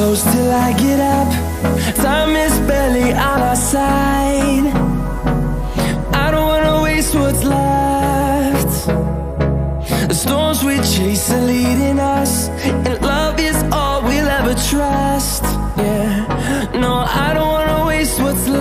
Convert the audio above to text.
close till I get up. Time is barely on our side. I don't wanna waste what's left. The storms we chase are leading us, and love is all we'll ever trust. Yeah, no, I don't wanna waste what's left.